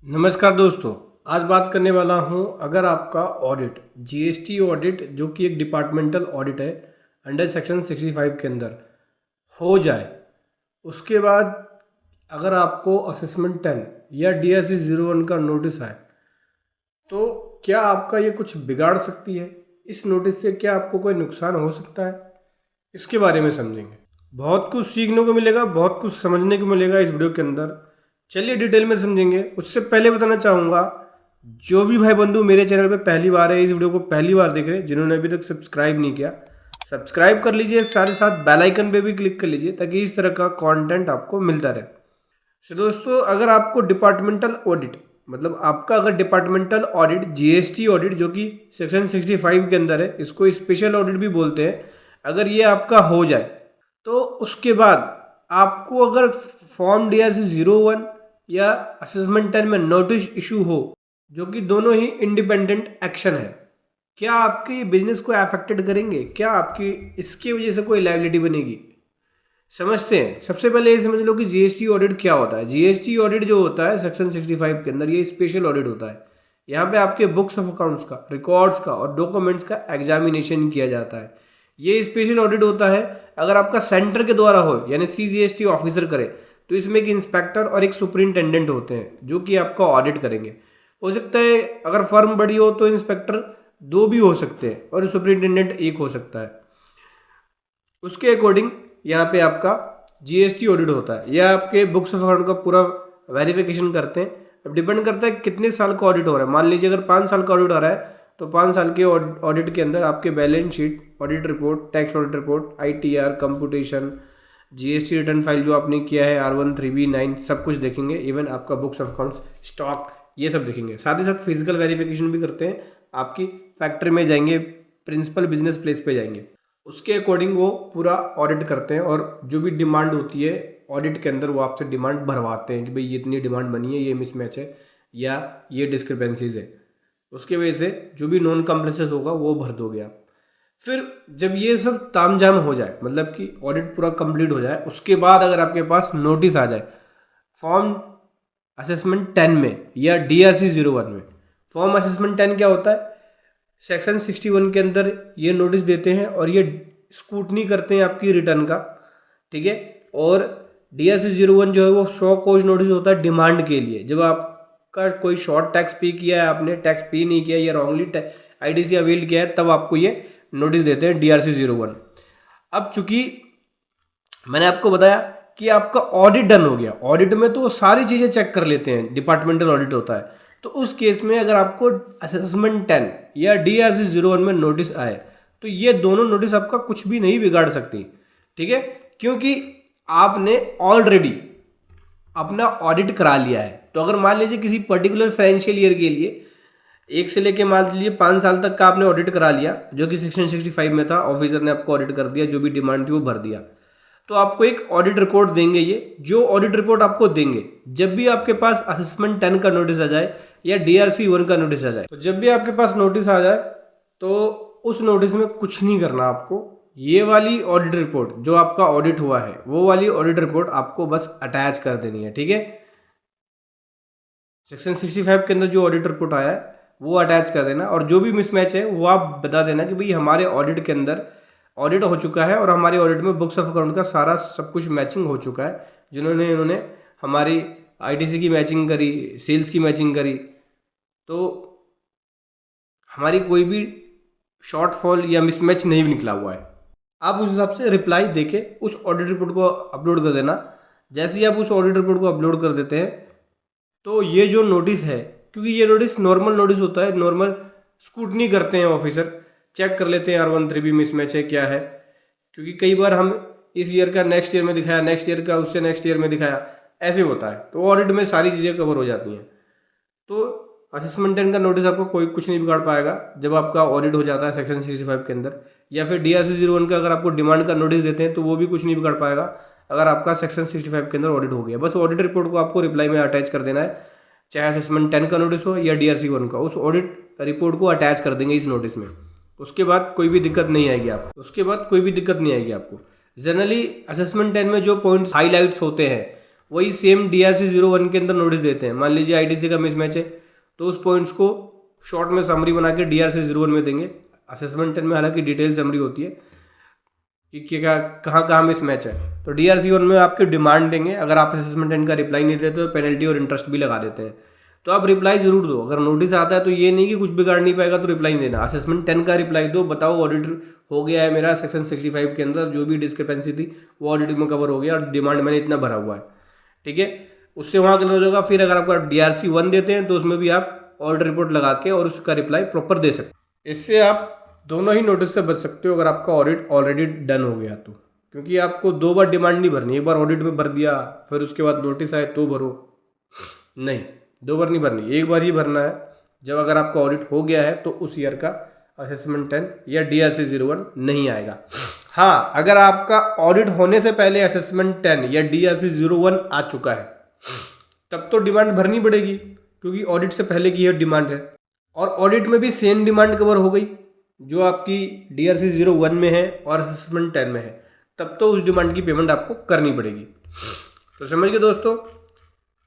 नमस्कार दोस्तों। आज बात करने वाला हूं, अगर आपका ऑडिट जीएसटी ऑडिट जो कि एक डिपार्टमेंटल ऑडिट है अंडर सेक्शन 65 के अंदर हो जाए, उसके बाद अगर आपको असेसमेंट 10 या DRC 01 का नोटिस आए तो क्या आपका ये कुछ बिगाड़ सकती है? इस नोटिस से क्या आपको कोई नुकसान हो सकता है? इसके बारे में समझेंगे। बहुत कुछ सीखने को मिलेगा, बहुत कुछ समझने को मिलेगा इस वीडियो के अंदर। चलिए डिटेल में समझेंगे। उससे पहले बताना चाहूँगा, जो भी भाई बंधु मेरे चैनल पे पहली बार है, इस वीडियो को पहली बार देख रहे हैं, जिन्होंने अभी तक सब्सक्राइब नहीं किया, सब्सक्राइब कर लीजिए। साथ ही साथ बेल आइकन पे भी क्लिक कर लीजिए ताकि इस तरह का कंटेंट आपको मिलता रहे। तो दोस्तों, अगर आपको डिपार्टमेंटल ऑडिट, मतलब आपका अगर डिपार्टमेंटल ऑडिट जीएसटी ऑडिट जो कि सेक्शन 65 के अंदर है, इसको स्पेशल ऑडिट भी बोलते हैं, अगर ये आपका हो जाए तो उसके बाद आपको अगर फॉर्म DRC 01 या असेसमेंट 10 में नोटिस इशू हो, जो कि दोनों ही इंडिपेंडेंट एक्शन है, क्या आपके बिजनेस को अफेक्टेड करेंगे? क्या आपकी इसकी वजह से कोई लायबिलिटी बनेगी? समझते हैं। सबसे पहले ये समझ लो कि जीएसटी ऑडिट क्या होता है। जीएसटी ऑडिट जो होता है सेक्शन 65 के अंदर, ये स्पेशल ऑडिट होता है। यहाँ पे आपके बुक्स ऑफ अकाउंट्स का, रिकॉर्ड्स का और डॉक्यूमेंट्स का एग्जामिनेशन किया जाता है। ये स्पेशल ऑडिट होता है अगर आपका सेंटर के द्वारा हो, यानी CGST ऑफिसर करे, तो इसमें एक इंस्पेक्टर और एक सुपरिंटेंडेंट होते हैं जो कि आपका ऑडिट करेंगे। हो सकता है अगर फर्म बड़ी हो तो इंस्पेक्टर 2 भी हो सकते हैं और सुपरिंटेंडेंट 1 हो सकता है। उसके अकॉर्डिंग यहाँ पे आपका जीएसटी ऑडिट होता है। यह आपके बुक्स ऑफ अकाउंट का पूरा वेरिफिकेशन करते हैं। अब डिपेंड करता है कितने साल का ऑडिट हो रहा है। मान लीजिए अगर 5 साल का ऑडिट हो रहा है तो 5 साल के ऑडिट के अंदर आपके balance sheet, audit report, tax audit report, ITR, computation, GST return file जो आपने किया है, R1, 3B9, सब कुछ देखेंगे। इवन आपका बुक्स ऑफ अकाउंट्स, स्टॉक, ये सब देखेंगे। साथ ही साथ फिजिकल वेरिफिकेशन भी करते हैं। आपकी फैक्ट्री में जाएंगे, प्रिंसिपल बिजनेस प्लेस पे जाएंगे, उसके अकॉर्डिंग वो पूरा ऑडिट करते हैं और जो भी डिमांड होती है ऑडिट के अंदर वो आपसे डिमांड भरवाते हैं कि भाई ये इतनी डिमांड बनी है, ये मिसमैच है या ये डिस्क्रिपेंसीज है। उसके वजह से जो भी नॉन कम्प्लायंस होगा वो भर दोगे आप। फिर जब ये सब तामझाम हो जाए, मतलब कि ऑडिट पूरा कंप्लीट हो जाए, उसके बाद अगर आपके पास नोटिस आ जाए फॉर्म असेसमेंट 10 में या DRC 01 में। फॉर्म असेसमेंट 10 क्या होता है? सेक्शन 61 के अंदर ये नोटिस देते हैं और ये स्कूटनी करते हैं आपकी रिटर्न का, ठीक है। और DRC 01 जो है वो शो कॉज नोटिस होता है डिमांड के लिए। जब आपका कोई शॉर्ट टैक्स पे किया है, आपने टैक्स पे नहीं किया या रॉन्गली IDC अवेल किया है, तब आपको ये नोटिस देते हैं DRC 01। अब चूंकि मैंने आपको बताया कि आपका ऑडिट डन हो गया, ऑडिट में तो वो सारी चीज़ें चेक कर लेते हैं, डिपार्टमेंटल ऑडिट होता है। तो उस केस में अगर आपको असेसमेंट 10 या DRC 01 में नोटिस आए तो ये दोनों नोटिस आपका कुछ भी नहीं बिगाड़ सकती, ठीक है, क्योंकि आपने ऑलरेडी अपना ऑडिट करा लिया है। तो अगर मान लीजिए किसी पर्टिकुलर फाइनेंशियल ईयर के लिए 1 से लेके मान लीजिए 5 साल तक का आपने ऑडिट करा लिया, जो कि सेक्शन 65 में था, ऑफिसर ने आपको ऑडिट कर दिया, जो भी डिमांड थी वो भर दिया, तो आपको एक ऑडिट रिपोर्ट देंगे। ये जो ऑडिट रिपोर्ट आपको देंगे जब भी आपके पास असेसमेंट 10 का नोटिस आ जाए या DRC 1 का नोटिस आ जाए, तो जब भी आपके पास नोटिस आ जाए तो उस नोटिस में कुछ नहीं करना आपको। ये वाली ऑडिट रिपोर्ट जो आपका ऑडिट हुआ है, वो वाली ऑडिट रिपोर्ट आपको बस अटैच कर देनी है, ठीक है। सेक्शन 65 के अंदर जो ऑडिट रिपोर्ट आया है वो अटैच कर देना, और जो भी मिसमैच है वो आप बता देना कि भाई हमारे ऑडिट के अंदर ऑडिट हो चुका है और हमारे ऑडिट में बुक्स ऑफ अकाउंट का सारा सब कुछ मैचिंग हो चुका है। इन्होंने हमारी ITC की मैचिंग करी, सेल्स की मैचिंग करी, तो हमारी कोई भी शॉर्टफॉल या मिसमैच नहीं भी निकला हुआ है। आप उस हिसाब से रिप्लाई देके उस ऑडिट रिपोर्ट को अपलोड कर देना। जैसे ही आप उस ऑडिट रिपोर्ट को अपलोड कर देते हैं तो ये जो नोटिस है, क्योंकि ये नोटिस नॉर्मल नोटिस होता है, नॉर्मल स्क्रूटनी करते हैं ऑफिसर, चेक कर लेते हैं R1, 3B मिसमैच है क्या है, क्योंकि कई बार हम इस ईयर का नेक्स्ट ईयर में दिखाया, नेक्स्ट ईयर का उससे नेक्स्ट ईयर में दिखाया, ऐसे होता है। तो ऑडिट में सारी चीज़ें कवर हो जाती हैं। तो असेसमेंट 10 का नोटिस आपको कोई कुछ नहीं बिगाड़ पाएगा जब आपका ऑडिट हो जाता है सेक्शन 65 के अंदर। या फिर DRC 01 का अगर आपको डिमांड का नोटिस देते हैं तो वो भी कुछ नहीं बिगाड़ पाएगा अगर आपका सेक्शन 65 के अंदर ऑडिट हो गया। बस ऑडिट रिपोर्ट को आपको रिप्लाई में अटैच कर देना है, चाहे असेसमेंट 10 का नोटिस हो या DRC 1 का, उस ऑडिट रिपोर्ट को अटैच कर देंगे इस नोटिस में। उसके बाद कोई भी दिक्कत नहीं आएगी आपको। जनरली असेसमेंट 10 में जो पॉइंट्स हाईलाइट्स होते हैं वही सेम DRC 01 के अंदर नोटिस देते हैं। मान लीजिए ITC का मिसमैच है तो उस पॉइंट्स को शॉर्ट में समरी बना के DRC 01 में देंगे। असेसमेंट 10 में हालांकि डिटेल समरी होती है कि क्या कहाँ कहाँ मिसमैच है, तो DRC 1 में आपकी डिमांड देंगे। अगर आप असेसमेंट 10 का रिप्लाई नहीं देते तो पेनल्टी और इंटरेस्ट भी लगा देते हैं। तो आप रिप्लाई जरूर दो। अगर नोटिस आता है तो ये नहीं कि कुछ बिगाड़ नहीं पाएगा तो रिप्लाई नहीं देना। असेसमेंट 10 का रिप्लाई दो, बताओ ऑडिट हो गया है मेरा, सेक्शन 65 के अंदर जो भी डिस्क्रिपेंसी थी वो ऑडिट में कवर हो गया और डिमांड मैंने इतना भरा हुआ है, ठीक है, उससे वहाँ क्लियर हो जाएगा। फिर अगर आपका DRC 1 देते हैं तो उसमें भी आप ऑर्डर रिपोर्ट लगा के और उसका रिप्लाई प्रॉपर दे सकते हैं। इससे आप दोनों ही नोटिस से बच सकते हो अगर आपका ऑडिट ऑलरेडी डन हो गया तो, क्योंकि आपको 2 बार डिमांड नहीं भरनी। एक बार ऑडिट में भर दिया फिर उसके बाद नोटिस आए तो भरो, नहीं 2 बार नहीं भरनी, एक बार ही भरना है। जब अगर आपका ऑडिट हो गया है तो उस ईयर का असेसमेंट 10 या DRC 01 नहीं आएगा। हाँ, अगर आपका ऑडिट होने से पहले असेसमेंट 10 या DRC 01 आ चुका है तब तो डिमांड भरनी पड़ेगी, क्योंकि ऑडिट से पहले की यह डिमांड है। और ऑडिट में भी सेम डिमांड कवर हो गई जो आपकी DRC 01 में है और असेसमेंट 10 में है, तब तो उस डिमांड की पेमेंट आपको करनी पड़ेगी। तो समझ गए दोस्तों,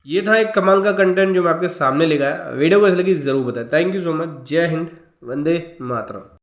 ये था एक कमाल का कंटेंट जो मैं आपके सामने लेकर आया। वीडियो कैसी लगी ज़रूर बताएं। Thank you so much. जय हिंद, वंदे मातरम।